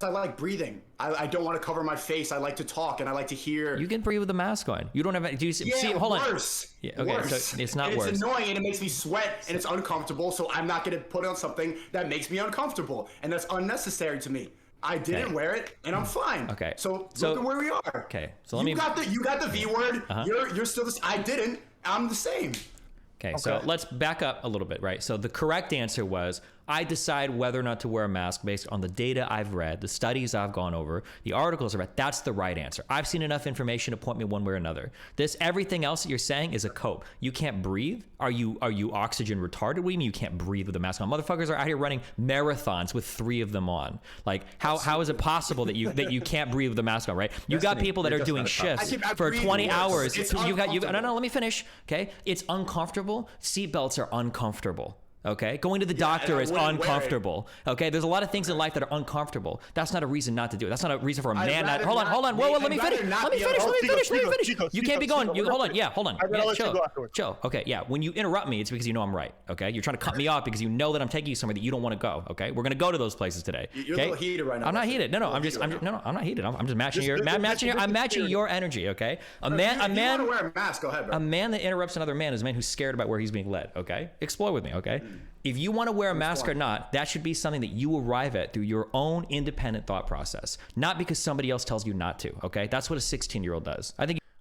I like breathing. I don't want to cover my face. I like to talk and I like to hear. You can breathe with the mask on. You don't have. Do you see? Hold worse. on. Yeah, okay, worse. So it's not and worse. It's annoying and it makes me sweat and it's uncomfortable. So I'm not going to put on something that makes me uncomfortable and that's unnecessary to me. I didn't wear it and I'm fine. Okay. So look at where we are. Okay. So let me. You got the V word. You're still this. I didn't. I'm the same. Okay, so let's back up a little bit, right? So the correct answer was, I decide whether or not to wear a mask based on the data I've read, the studies I've gone over, the articles I've read. That's the right answer. I've seen enough information to point me one way or another. Everything else that you're saying is a cope. You can't breathe? Are you oxygen retarded? What do you mean you can't breathe with a mask on? Motherfuckers are out here running marathons with 3 of them on. Like, how is it possible that you can't breathe with a mask on, right? You got people that are doing shifts for 20 hours. No, let me finish. Okay, it's uncomfortable. Seatbelts are uncomfortable. Okay, going to the doctor is uncomfortable. Okay, there's a lot of things in life that are uncomfortable. That's not a reason not to do it. That's not a reason for a man not. Hold on. Whoa, let me finish. You can't be going. Hold on. Yeah, chill. Okay, yeah. When you interrupt me, it's because you know I'm right. Okay, you're trying to cut me off because you know that I'm taking you somewhere that you don't want to go. Okay, we're gonna go to those places today. You're a little heated right now. I'm not heated. No, I'm not heated. I'm just matching I'm matching your energy. Okay, a man. You want to wear a mask? Go ahead, bro. A man that interrupts another man is a man who's scared about where he's being led. Okay, explore with me. Okay. If you want to wear a mask or not, that should be something that you arrive at through your own independent thought process, not because somebody else tells you not to, okay? That's what a 16-year-old does.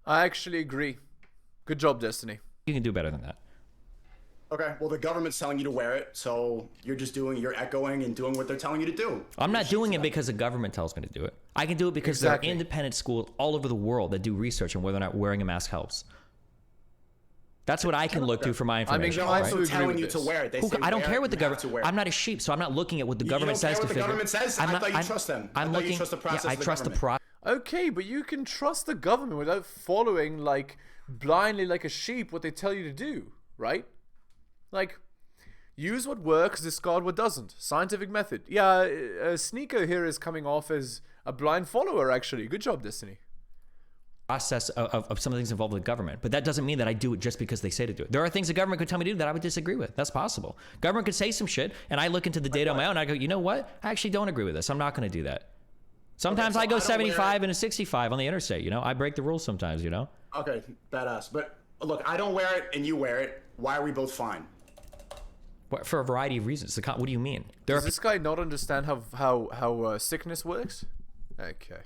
I actually agree. Good job, Destiny. You can do better than that. Okay, well, the government's telling you to wear it, so you're echoing and doing what they're telling you to do. I'm not doing it because the government tells me to do it. I can do it because there are independent schools all over the world that do research on whether or not wearing a mask helps. That's what I can look to for my information. I'm also telling you to wear it. I don't care what the government. I'm not a sheep, so I'm not looking at what the government says to figure. You don't care what the government says? I thought you trust them. I thought you trust the process. I trust the process. Okay, but you can trust the government without following like blindly like a sheep what they tell you to do, right? Like, use what works, discard what doesn't. Scientific method. Yeah, Sneako here is coming off as a blind follower. Actually, good job, Destiny. Process of some of the things involved with government, but that doesn't mean that I do it just because they say to do it. There are things the government could tell me to do that I would disagree with. That's possible. Government could say some shit, and I look into the data on my own, and I go, you know what? I actually don't agree with this. I'm not going to do that. Sometimes I go 75 and a 65 on the interstate, you know? I break the rules sometimes, you know? Okay, badass. But look, I don't wear it, and you wear it. Why are we both fine? For a variety of reasons. What do you mean? Does this guy not understand how sickness works? Okay.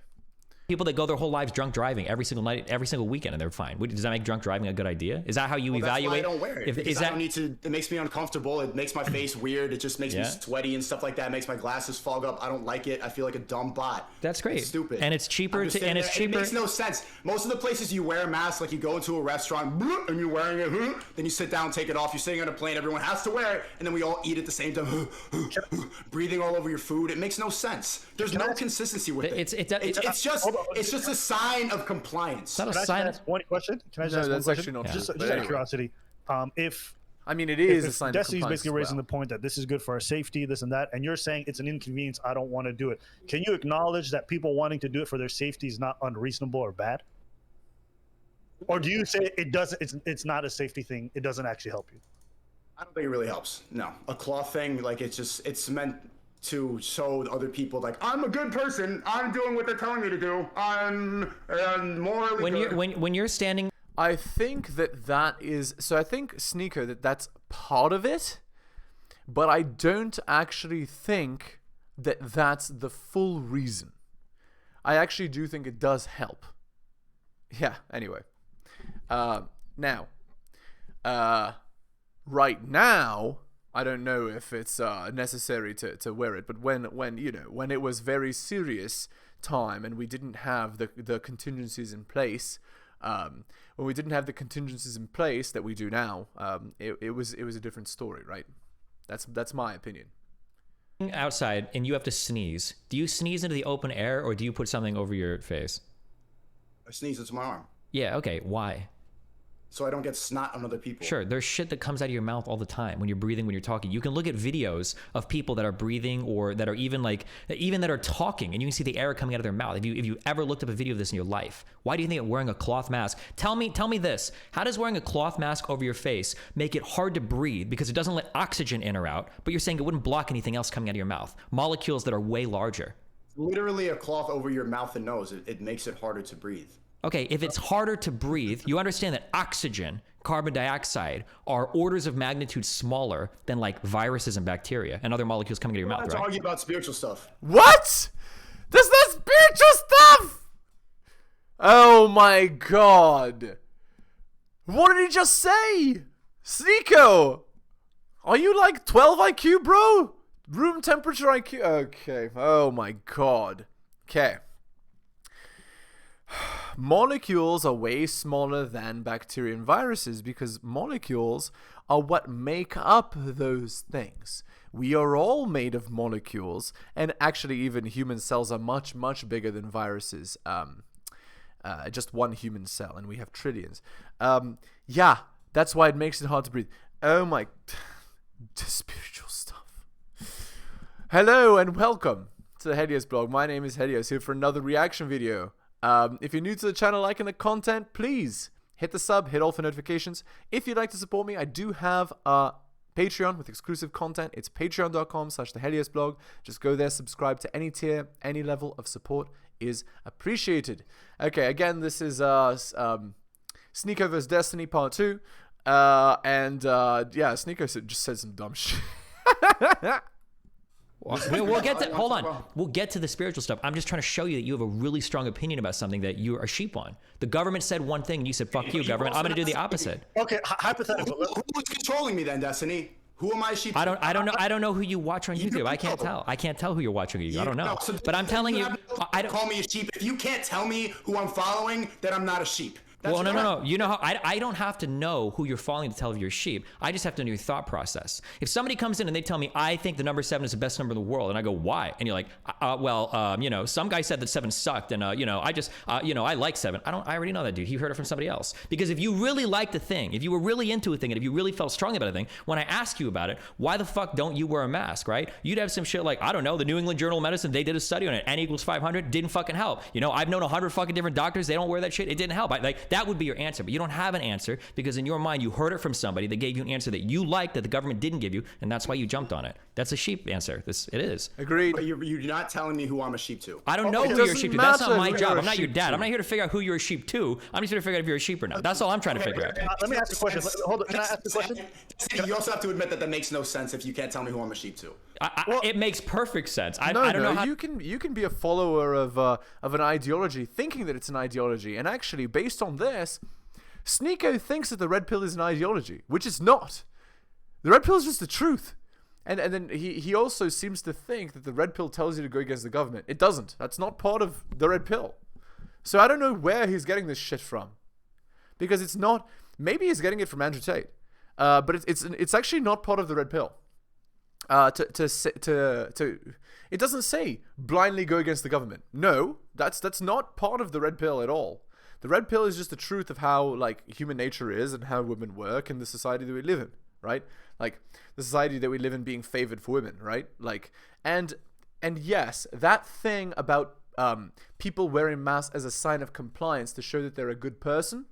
People that go their whole lives drunk driving every single night, every single weekend, and they're fine. Does that make drunk driving a good idea? Is that how you evaluate? That's why I don't wear it. I don't need to. It makes me uncomfortable. It makes my face weird. It just makes me sweaty and stuff like that. It makes my glasses fog up. I don't like it. I feel like a dumb bot. That's great. It's stupid. And it's cheaper. It makes no sense. Most of the places you wear a mask, like you go into a restaurant and you're wearing it, then you sit down, take it off. You're sitting on a plane. Everyone has to wear it, and then we all eat at the same time, breathing all over your food. It makes no sense. There's no consistency with it. It's just a sign of compliance. Not a sign. Ask one question? Can I just ask one question? Just out of curiosity, it is a sign of compliance. Destiny's basically raising the point that this is good for our safety, this and that, and you're saying it's an inconvenience. I don't want to do it. Can you acknowledge that people wanting to do it for their safety is not unreasonable or bad? Or do you say it doesn't? It's not a safety thing. It doesn't actually help you. I don't think it really helps. No, a cloth thing, like it's meant to show other people like I'm a good person. I'm doing what they're telling me to do. I'm morally good. When you're standing. I think that is so. I think Sneako that's part of it, but I don't actually think that that's the full reason. I actually do think it does help. Yeah. Anyway, now, right now, I don't know if it's necessary to wear it, but when it was very serious time and we didn't have the contingencies in place. When we didn't have the contingencies in place that we do now, it was a different story, right? That's my opinion. Outside and you have to sneeze. Do you sneeze into the open air or do you put something over your face? I sneeze into my arm. Yeah, okay. Why? So I don't get snot on other people. Sure, there's shit that comes out of your mouth all the time when you're breathing, when you're talking. You can look at videos of people that are breathing or that are even that are talking, and you can see the air coming out of their mouth. If you ever looked up a video of this in your life, why do you think wearing a cloth mask? Tell me this. How does wearing a cloth mask over your face make it hard to breathe because it doesn't let oxygen in or out, but you're saying it wouldn't block anything else coming out of your mouth? Molecules that are way larger. literally a cloth over your mouth and nose. It makes it harder to breathe. Okay, if it's harder to breathe, you understand that oxygen, carbon dioxide are orders of magnitude smaller than like viruses and bacteria and other molecules coming out of your mouth, Let's right? argue about spiritual stuff. What? There's that spiritual stuff! Oh my god. What did he just say? Sneako! Are you like 12 IQ, bro? Room temperature IQ? Okay. Oh my god. Okay. Molecules are way smaller than bacteria and viruses because molecules are what make up those things. We are all made of molecules, and actually even human cells are much, much bigger than viruses. Just one human cell, and we have trillions. Yeah, that's why it makes it hard to breathe. Oh my... spiritual stuff. Hello and welcome to the Helios blog. My name is Helios, here for another reaction video. If you're new to the channel, liking the content, please hit the sub, hit all for notifications. If you'd like to support me, I do have a Patreon with exclusive content. It's patreon.com/theheliosblog. Just go there, subscribe to any tier, any level of support is appreciated. Okay, again, this is Sneako vs. Destiny Part 2. Yeah, Sneako just said some dumb shit. We'll get to, hold on. We'll get to the spiritual stuff. I'm just trying to show you that you have a really strong opinion about something that you're a sheep on. The government said one thing and you said, fuck you, government. I'm going to do the opposite. Okay, hypothetical. Who's controlling me then, Destiny? Who am I sheep? I don't know who you watch on YouTube. I can't tell. I can't tell who you're watching on YouTube. I don't know. But I'm telling you, I don't call me a sheep. If you can't tell me who I'm following, then I'm not a sheep. Well, no. You know how I don't have to know who you're following to tell if you're a sheep. I just have to know your thought process. If somebody comes in and they tell me, I think the number 7 is the best number in the world, and I go, why? And you're like, some guy said that 7 sucked, and I like 7. I already know that dude. He heard it from somebody else. Because if you really liked a thing, if you were really into a thing, and if you really felt strongly about a thing, when I ask you about it, why the fuck don't you wear a mask, right? You'd have some shit like, I don't know, the New England Journal of Medicine, they did a study on it. N equals 500, didn't fucking help. You know, I've known 100 fucking different doctors, they don't wear that shit, it didn't help. Like, that would be your answer. But you don't have an answer because in your mind you heard it from somebody that gave you an answer that you liked that the government didn't give you, and that's why you jumped on it. That's a sheep answer. It is. Agreed. But you're not telling me who I'm a sheep to. I don't know who you're a sheep to. That's not my job. I'm not your dad. I'm not here to figure out who you're a sheep to. I'm just here to figure out if you're a sheep or not. That's all I'm trying to figure out. Let me ask a question. Hold on. Can I ask a question? You also have to admit that makes no sense if you can't tell me who I'm a sheep to. It makes perfect sense. I don't know how you can be a follower of an ideology, thinking that it's an ideology, and actually, based on this, Sneako thinks that the red pill is an ideology, which it's not. The red pill is just the truth. And then he also seems to think that the red pill tells you to go against the government. It doesn't. That's not part of the red pill. So I don't know where he's getting this shit from. Because it's not... Maybe he's getting it from Andrew Tate. But it's actually not part of the red pill. It doesn't say blindly go against the government. No, that's not part of the red pill at all. The red pill is just the truth of how, like, human nature is and how women work in the society that we live in, right? Like, the society that we live in being favored for women, right? Like, and yes, that thing about people wearing masks as a sign of compliance to show that they're a good person,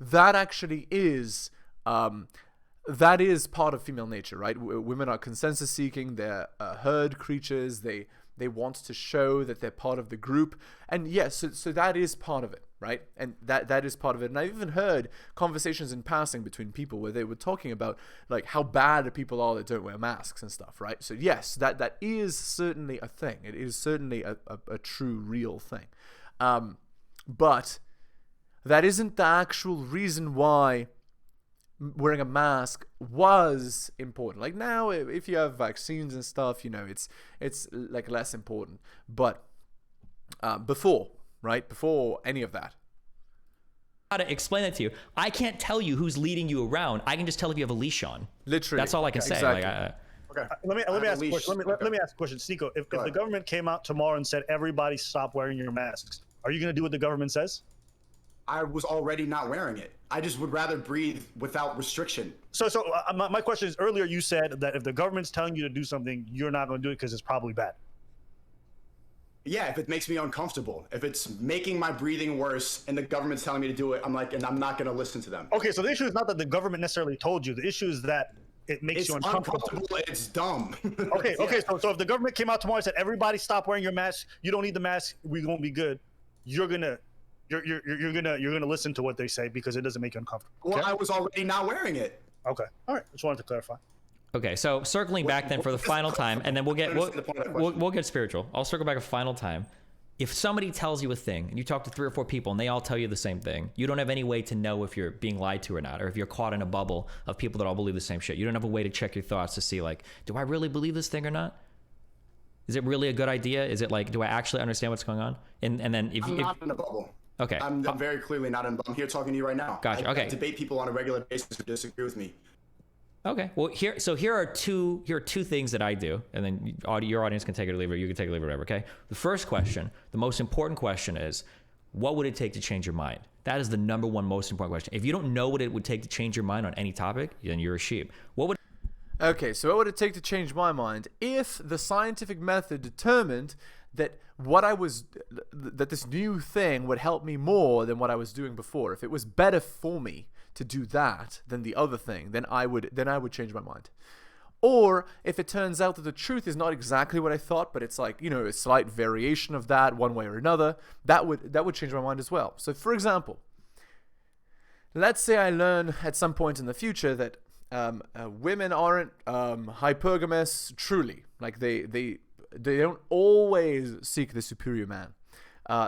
that actually is that is part of female nature, right? Women are consensus seeking, they're herd creatures, they want to show that they're part of the group, and yes, so that is part of it, right? And that is part of it. And I've even heard conversations in passing between people where they were talking about, like, how bad people are that don't wear masks and stuff, right? So yes, that is certainly a thing. It is certainly a true, real thing. But that isn't the actual reason why wearing a mask was important. Like, now, if you have vaccines and stuff, you know, it's like less important. But before any of that, how to explain that to you. I can't tell you who's leading you around. I can just tell if you have a leash on. Literally, that's all I can say. Exactly. Okay. Let me ask a question. Let me ask a question, Sneako. If the government came out tomorrow and said everybody stop wearing your masks, are you going to do what the government says? I was already not wearing it. I just would rather breathe without restriction. So my question is, earlier you said that if the government's telling you to do something, you're not going to do it because it's probably bad. Yeah, if it makes me uncomfortable, if it's making my breathing worse and the government's telling me to do it, I'm not going to listen to them. Okay, so the issue is not that the government necessarily told you. The issue is that it makes It's you uncomfortable. It's dumb. Okay. So if the government came out tomorrow and said everybody stop wearing your mask, you don't need the mask, we won't be good. You're gonna listen to what they say because it doesn't make you uncomfortable. Well, Okay? I was already not wearing it. Okay. All right. Just wanted to clarify. Okay, so circling back then for the final time, and then we'll get spiritual. I'll circle back a final time. If somebody tells you a thing and you talk to 3 or 4 people and they all tell you the same thing, you don't have any way to know if you're being lied to or not, or if you're caught in a bubble of people that all believe the same shit. You don't have a way to check your thoughts to see, like, do I really believe this thing or not? Is it really a good idea? Is it like, do I actually understand what's going on? And then if I'm not in a bubble. Okay. I'm very clearly not in a bubble. I'm here talking to you right now. Gotcha. Okay. I debate people on a regular basis who disagree with me. Okay. Well, here are two things that I do, and then your audience can take it or leave it. You can take it or leave it, whatever. Okay. The first question, the most important question is, what would it take to change your mind? That is the number one most important question. If you don't know what it would take to change your mind on any topic, then you're a sheep. Okay, so what would it take to change my mind if the scientific method determined that that this new thing would help me more than what I was doing before? If it was better for me to do that than the other thing, then I would change my mind. Or if it turns out that the truth is not exactly what I thought, but it's like, a slight variation of that one way or another, that would change my mind as well. So for example, let's say I learn at some point in the future that women aren't hypergamous truly. Like they don't always seek the superior man.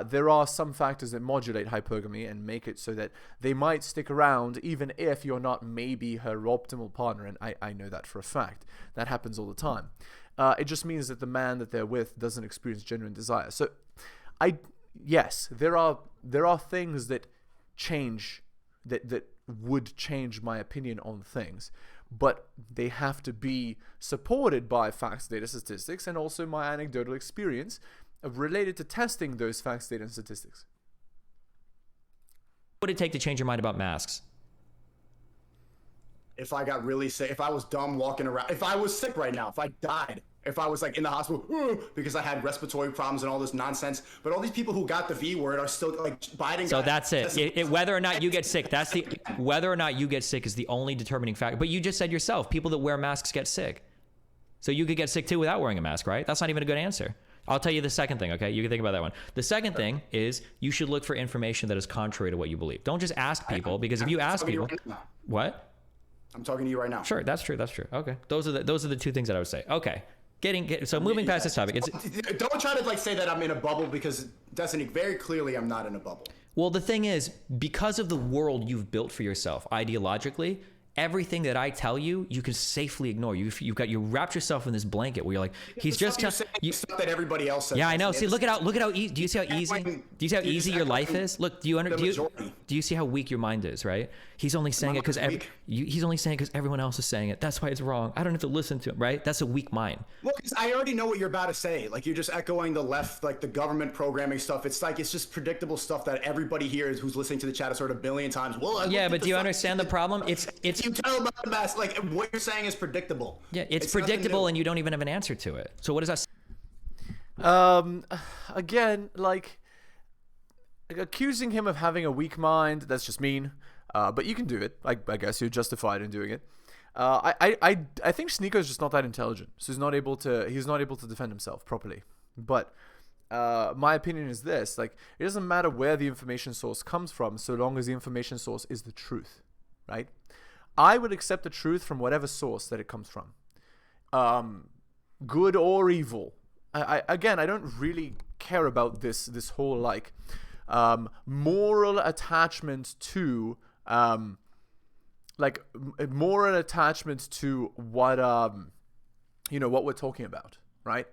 There are some factors that modulate hypergamy and make it so that they might stick around even if you're not maybe her optimal partner, and I know that for a fact. That happens all the time. It just means that the man that they're with doesn't experience genuine desire. So, yes, there are things that change, that would change my opinion on things, but they have to be supported by facts, data, statistics, and also my anecdotal experience related to testing those facts, data, and statistics. What would it take to change your mind about masks? If I got really sick, if I was dumb walking around, if I was sick right now, if I died, if I was like in the hospital because I had respiratory problems and all this nonsense, but all these people who got the V word are still like Biden. So that's it. Whether or not you get sick, whether or not you get sick is the only determining factor. But you just said yourself, people that wear masks get sick. So you could get sick too without wearing a mask, right? That's not even a good answer. I'll tell you the second thing, okay? You can think about that one. The second thing is you should look for information that is contrary to what you believe. Don't just ask people, because if you ask people, what? I'm talking to you right now. Sure, that's true. Okay, those are the 2 things that I would say. Okay, so moving past this topic, don't try to like say that I'm in a bubble, because Destiny, very clearly I'm not in a bubble. Well, the thing is, because of the world you've built for yourself ideologically, everything that I tell you, you can safely ignore. You wrapped yourself in this blanket where you're like, he's just stuff that everybody else says. Yeah, I know. See, look at how easy. Do you see how easy your life is? Look, do you see how weak your mind is? Right? He's only saying it because everyone else is saying it. That's why it's wrong. I don't have to listen to him. Right? That's a weak mind. Well, because I already know what you're about to say. Like, you're just echoing the left, like the government programming stuff. It's like, it's just predictable stuff that everybody hears who's listening to the chat has heard a billion times. Well, yeah, but do you understand the problem? It's you tell about the mask. Like, what you're saying is predictable. Yeah, it's predictable, and you don't even have an answer to it. So what does that say? Again, like, accusing him of having a weak mind, that's just mean. But you can do it. I guess you're justified in doing it. I think Sneako is just not that intelligent, so he's not able to defend himself properly. But my opinion is this: like, it doesn't matter where the information source comes from, so long as the information source is the truth, right? I would accept the truth from whatever source that it comes from, good or evil. I don't really care about this whole like moral attachment to what what we're talking about, right?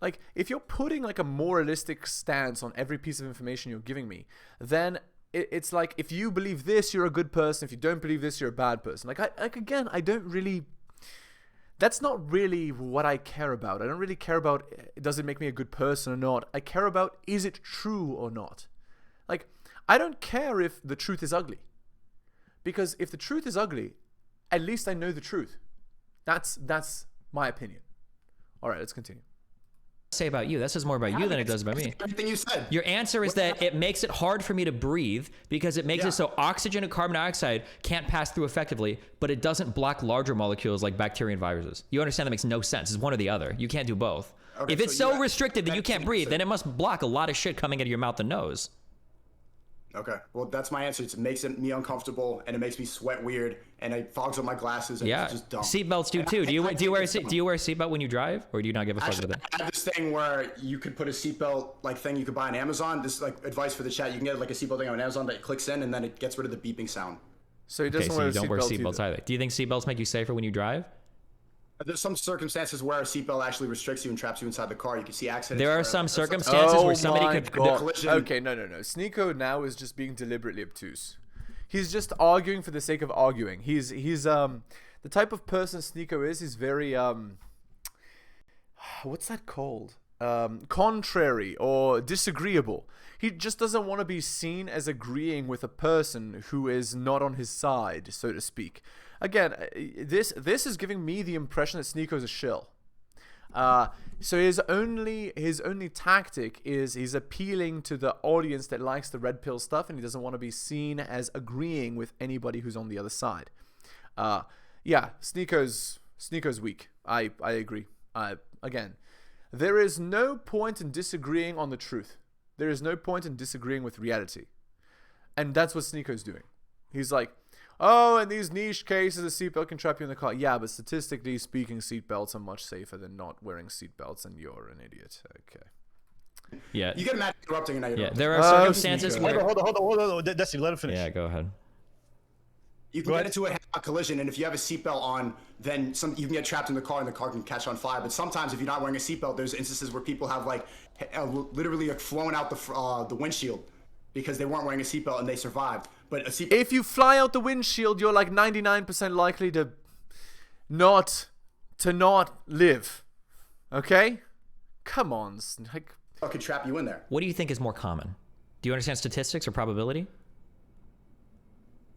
Like, if you're putting like a moralistic stance on every piece of information you're giving me, then it's like, if you believe this, you're a good person. If you don't believe this, you're a bad person. I don't really. That's not really what I care about. I don't really care about, does it make me a good person or not. I care about, is it true or not? Like, I don't care if the truth is ugly. Because if the truth is ugly, at least I know the truth. That's my opinion. All right, let's continue. say about you. That says more about you than it does about me. Everything you said. Your answer is that it makes it hard for me to breathe because it makes it so oxygen and carbon dioxide can't pass through effectively, but it doesn't block larger molecules like bacteria and viruses. You understand that makes no sense. It's one or the other. You can't do both. Okay, if it's so restricted that you can't breathe, then it must block a lot of shit coming out of your mouth and nose. Okay, well, that's my answer. It makes me uncomfortable, and it makes me sweat weird, and it fogs up my glasses, and it's just dumb. Seatbelts do too. Do you wear a seatbelt when you drive, or do you not give a fuck about that? I have this thing where you could put a seatbelt thing you could buy on Amazon. This is like advice for the chat. You can get like a seatbelt thing on Amazon that clicks in, and then it gets rid of the beeping sound. So he doesn't so you don't wear seatbelts either. Do you think seatbelts make you safer when you drive? There's some circumstances where a seatbelt actually restricts you and traps you inside the car. You can see accidents. There are some circumstances where somebody could collision. Okay, no. Sneako now is just being deliberately obtuse. He's just arguing for the sake of arguing. He's the type of person Sneako is. He's very what's that called? Contrary or disagreeable. He just doesn't want to be seen as agreeing with a person who is not on his side, so to speak. Again, this is giving me the impression that Sneako's a shill. So his only tactic is he's appealing to the audience that likes the red pill stuff, and he doesn't want to be seen as agreeing with anybody who's on the other side. Sneako's weak. I agree. Again, there is no point in disagreeing on the truth. There is no point in disagreeing with reality, and that's what Sneako's doing. He's like, oh, in these niche cases, a seatbelt can trap you in the car. Yeah, but statistically speaking, seatbelts are much safer than not wearing seatbelts, and you're an idiot. Okay. Yeah. You get mad at interrupting and I interrupt. Yeah, there are circumstances where... Hold on. Destiny, let him finish. Yeah, go ahead. You can get into a head-on collision, and if you have a seatbelt on, then you can get trapped in the car, and the car can catch on fire. But sometimes, if you're not wearing a seatbelt, there's instances where people have literally flown out the windshield because they weren't wearing a seatbelt and they survived. But a seatbelt. If you fly out the windshield, you're like 99% likely to not live. Okay? Come on, like. I could trap you in there. What do you think is more common? Do you understand statistics or probability?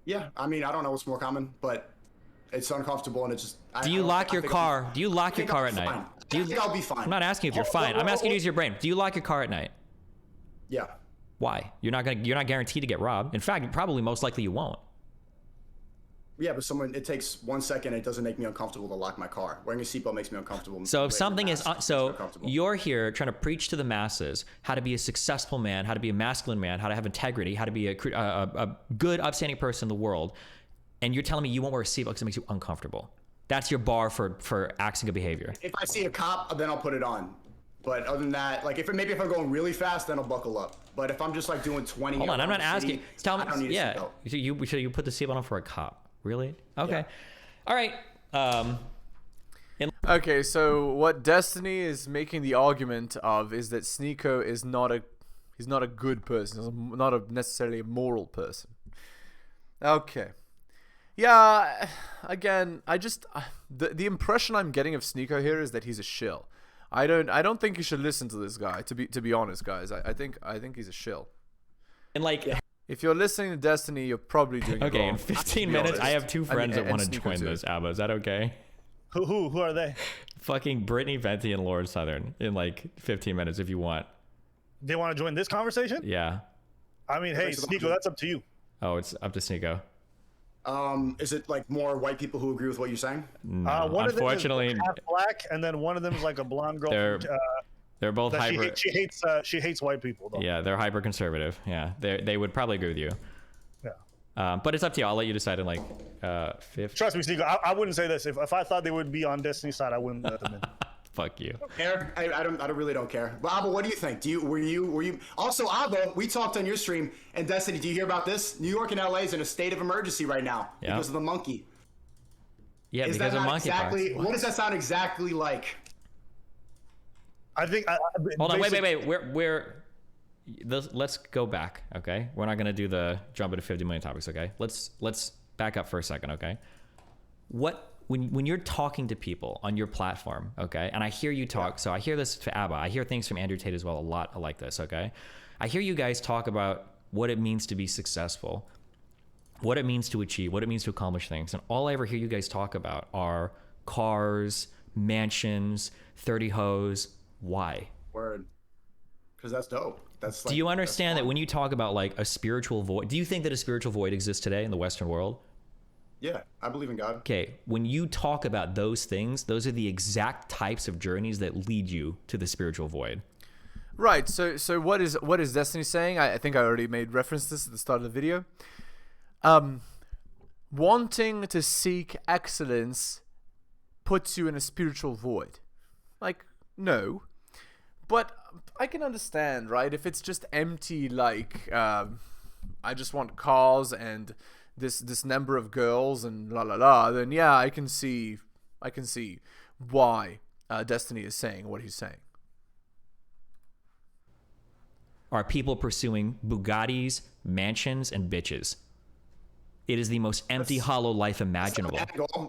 Yeah, I mean, I don't know what's more common, but it's uncomfortable and it's just. Do you lock your car? Do you lock your car at night? I think I'll be fine. I'm not asking if you're fine. I'm asking you to use your brain. Do you lock your car at night? Yeah. Why? You're not guaranteed to get robbed. In fact, probably most likely you won't. Yeah, but it takes 1 second. It doesn't make me uncomfortable to lock my car. Wearing a seatbelt makes me uncomfortable. So if something is you're here trying to preach to the masses how to be a successful man, how to be a masculine man, how to have integrity, how to be a good, upstanding person in the world, and you're telling me you won't wear a seatbelt because it makes you uncomfortable. That's your bar for acts and good behavior. If I see a cop, then I'll put it on. But other than that, like if I'm going really fast, then I'll buckle up. But if I'm just like doing 20. Hold on, I'm not asking. Tell me. I don't need a seatbelt. You put the seatbelt on for a cop? Really? Okay. Yeah. All right. Okay, so what Destiny is making the argument of is that Sneako is not a good person, he's not necessarily a moral person. Okay. Yeah, again, the impression I'm getting of Sneako here is that he's a shill. I don't think you should listen to this guy, to be honest, guys. I think he's a shill. And if you're listening to Destiny, you're probably doing it wrong. In 15 minutes, I have two friends that want to join this, Abba. Is that okay? Who are they? Fucking Brittany, Venti, and Lord Southern in 15 minutes if you want. They want to join this conversation? Yeah. I mean, hey, Sneako, that's up to you. Oh, it's up to Sneako. Is it more white people who agree with what you're saying? No, one unfortunately, of them is half black, and then one of them is like a blonde girl. They're both hyper. She hates white people, though. Yeah, they're hyper conservative. Yeah, they would probably agree with you. Yeah. But it's up to you. I'll let you decide in 5th. Trust me, Sneako. I wouldn't say this. If I thought they would be on Destiny's side, I wouldn't let them in. Fuck you. Care? I really don't care. But Abba, what do you think? Were you also, Abba, we talked on your stream, and Destiny, do you hear about this? New York and LA is in a state of emergency right now because of the monkey. Yeah, because of monkeypox. What does that sound exactly like? I think. Hold on, wait. Let's go back, okay? We're not gonna do the jump into 50 million topics, okay? Let's back up for a second, okay? When you're talking to people on your platform, okay, and I hear you talk, so I hear this to Abba, I hear things from Andrew Tate as well, a lot like this, okay? I hear you guys talk about what it means to be successful, what it means to achieve, what it means to accomplish things, and all I ever hear you guys talk about are cars, mansions, 30 hoes. Why? Word. Because that's dope. That's like, do you understand that when you talk about like a spiritual void, do you think that a spiritual void exists today in the Western world? Yeah, I believe in God. Okay, when you talk about those things, those are the exact types of journeys that lead you to the spiritual void. Right. So what is Destiny saying? I think I already made reference to this at the start of the video. Wanting to seek excellence puts you in a spiritual void. Like, no. But I can understand, right? If it's just empty, like, I just want cars and this number of girls and la la la, then yeah, I can see why Destiny is saying what he's saying. Are people pursuing Bugattis, mansions, and bitches? It is the most empty, hollow life imaginable.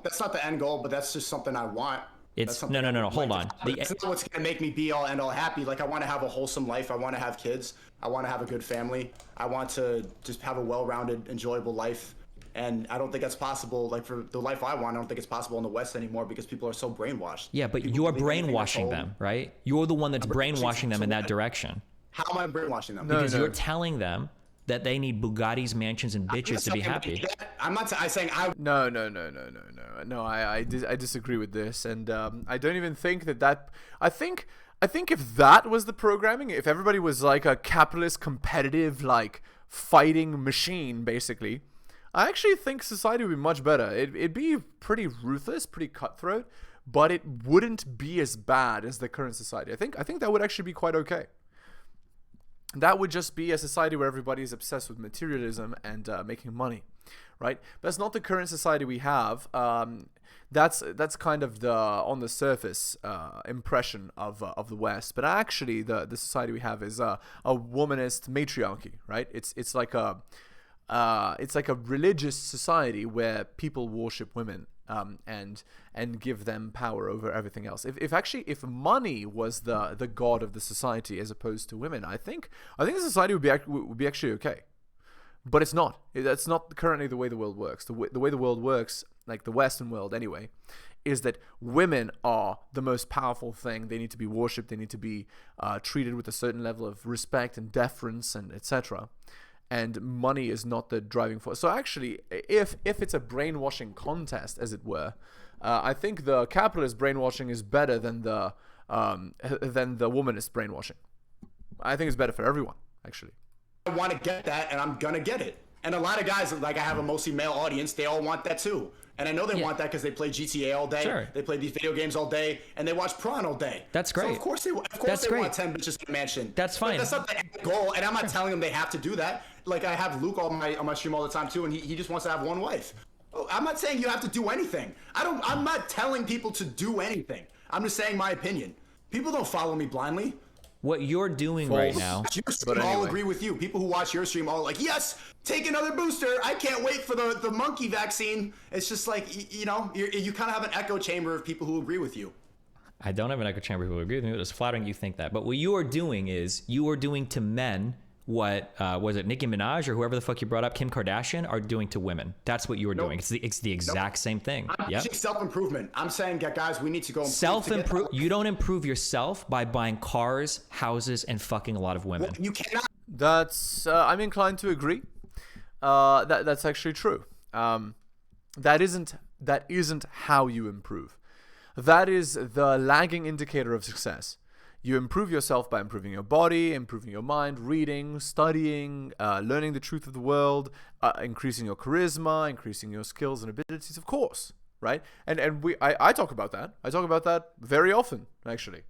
That's not the end goal, but that's just something I want. It's no. Hold on. It's not what's gonna make me be all end all happy. Like, I want to have a wholesome life. I want to have kids. I want to have a good family. I want to just have a well-rounded, enjoyable life. And I don't think that's possible. Like, for the life I want, I don't think it's possible in the West anymore because people are so brainwashed. Yeah, but People you're believe anything they're brainwashing told. them, right? You're the one that's brainwashing them in that what? direction. How am I brainwashing them? Because you're telling them that they need Bugattis, mansions, and bitches to be happy. I'm not saying I. No. I disagree with this, and I don't even think that. I think if that was the programming, if everybody was like a capitalist, competitive, like fighting machine, basically, I actually think society would be much better. It'd be pretty ruthless, pretty cutthroat, but it wouldn't be as bad as the current society. I think that would actually be quite okay. That would just be a society where everybody is obsessed with materialism and making money, right? But that's not the current society we have. That's kind of the on the surface impression of the West. But actually, the society we have is a womanist matriarchy, right? It's like a religious society where people worship women and give them power over everything else. If money was the god of the society as opposed to women, I think the society would be actually okay. But it's not. That's not currently the way the world works. The way the world works, like the Western world anyway, is that women are the most powerful thing. They need to be worshipped. They need to be treated with a certain level of respect and deference and etc. And money is not the driving force. So actually, if it's a brainwashing contest, as it were, I think the capitalist brainwashing is better than the womanist brainwashing. I think it's better for everyone, actually. I want to get that, and I'm gonna get it. And a lot of guys, like, I have a mostly male audience, they all want that too. And I know they want that because they play GTA all day, Sure. They play these video games all day, and they watch prawn all day. That's great. So of course they want 10 bitches in a mansion. That's fine. But that's not the end goal, and I'm not telling them they have to do that. Like, I have Luke on my stream all the time too, and he just wants to have one wife. I'm not saying you have to do anything. I'm not telling people to do anything. I'm just saying my opinion. People don't follow me blindly. What you're doing right now. Your stream all agree with you. People who watch your stream all like, yes, take another booster. I can't wait for the monkey vaccine. It's just like, you kind of have an echo chamber of people who agree with you. I don't have an echo chamber who agree with me, but it's flattering you think that. But what you are doing is you are doing to men what was it Nicki Minaj or whoever the fuck you brought up, Kim Kardashian, are doing to women. That's what you are doing. It's the exact same thing. I'm pushing self-improvement. I'm saying, guys, we need to go self-improve. You don't improve yourself by buying cars, houses, and fucking a lot of women. Well, you cannot. That's I'm inclined to agree. That's actually true. That isn't how you improve. That is the lagging indicator of success. You improve yourself by improving your body, improving your mind, reading, studying, learning the truth of the world, increasing your charisma, increasing your skills and abilities, of course, right? And I talk about that. I talk about that very often, actually.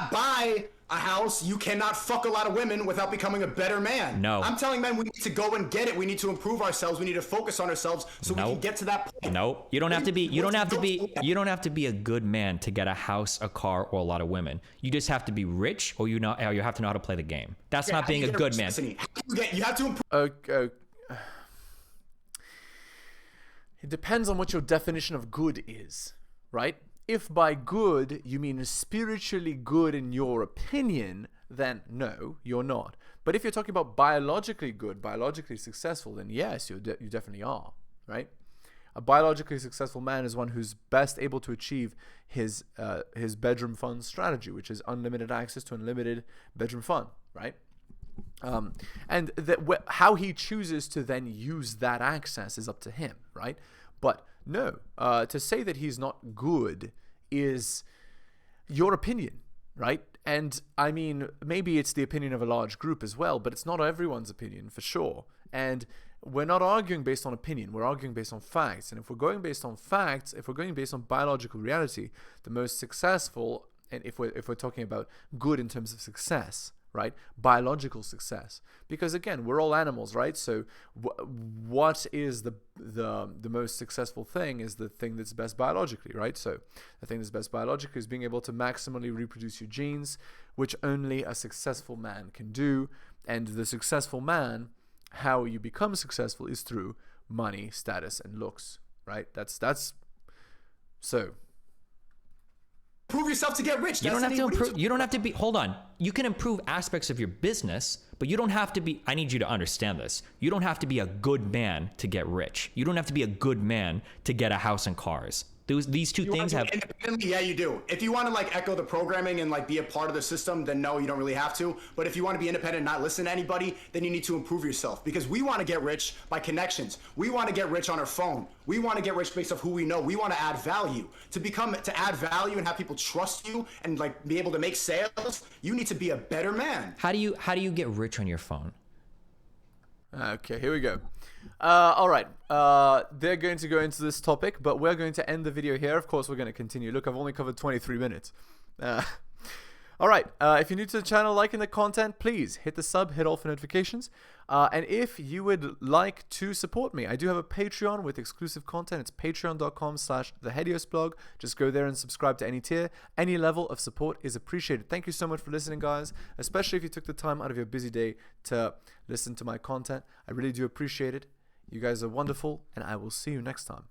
Buy a house. You cannot fuck a lot of women without becoming a better man. No. I'm telling men we need to go and get it. We need to improve ourselves. We need to focus on ourselves so we can get to that point. No, you don't have to be. You don't have to be a good man to get a house, a car, or a lot of women. You just have to be rich, or you have to know how to play the game. That's not being a good man. You have to improve. It depends on what your definition of good is, right? If by good you mean spiritually good in your opinion, then no, you're not. But if you're talking about biologically good, biologically successful, then yes, you definitely are, right? A biologically successful man is one who's best able to achieve his bedroom fun strategy, which is unlimited access to unlimited bedroom fun, right? And how he chooses to then use that access is up to him, right? But no, to say that he's not good is your opinion, right? And I mean, maybe it's the opinion of a large group as well, but it's not everyone's opinion for sure. And we're not arguing based on opinion, we're arguing based on facts. And if we're going based on facts, if we're going based on biological reality, the most successful, and if we're talking about good in terms of success, right? Biological success. Because again, we're all animals, right? So what is the most successful thing is the thing that's best biologically, right? So the thing that's best biologically is being able to maximally reproduce your genes, which only a successful man can do. And the successful man, how you become successful is through money, status, and looks, right? That's so. Prove yourself to get rich. You don't have to improve. You don't have to be. Hold on. You can improve aspects of your business, but you don't have to be. I need you to understand this. You don't have to be a good man to get rich. You don't have to be a good man to get a house and cars. These two things have. Yeah, you do. If you want to like echo the programming and like be a part of the system, then no, you don't really have to. But if you want to be independent and not listen to anybody, then you need to improve yourself, because we want to get rich by connections. We want to get rich on our phone. We want to get rich based off who we know. We want to add value. To add value and have people trust you and like be able to make sales, you need to be a better man. How do you get rich on your phone? Okay, here we go. All right, they're going to go into this topic, but we're going to end the video here. Of course, we're going to continue. Look, I've only covered 23 minutes. All right, if you're new to the channel, liking the content, please hit the sub, hit all for notifications. And if you would like to support me, I do have a Patreon with exclusive content. It's patreon.com/theheliosblog. Just go there and subscribe to any tier. Any level of support is appreciated. Thank you so much for listening, guys, especially if you took the time out of your busy day to listen to my content. I really do appreciate it. You guys are wonderful, and I will see you next time.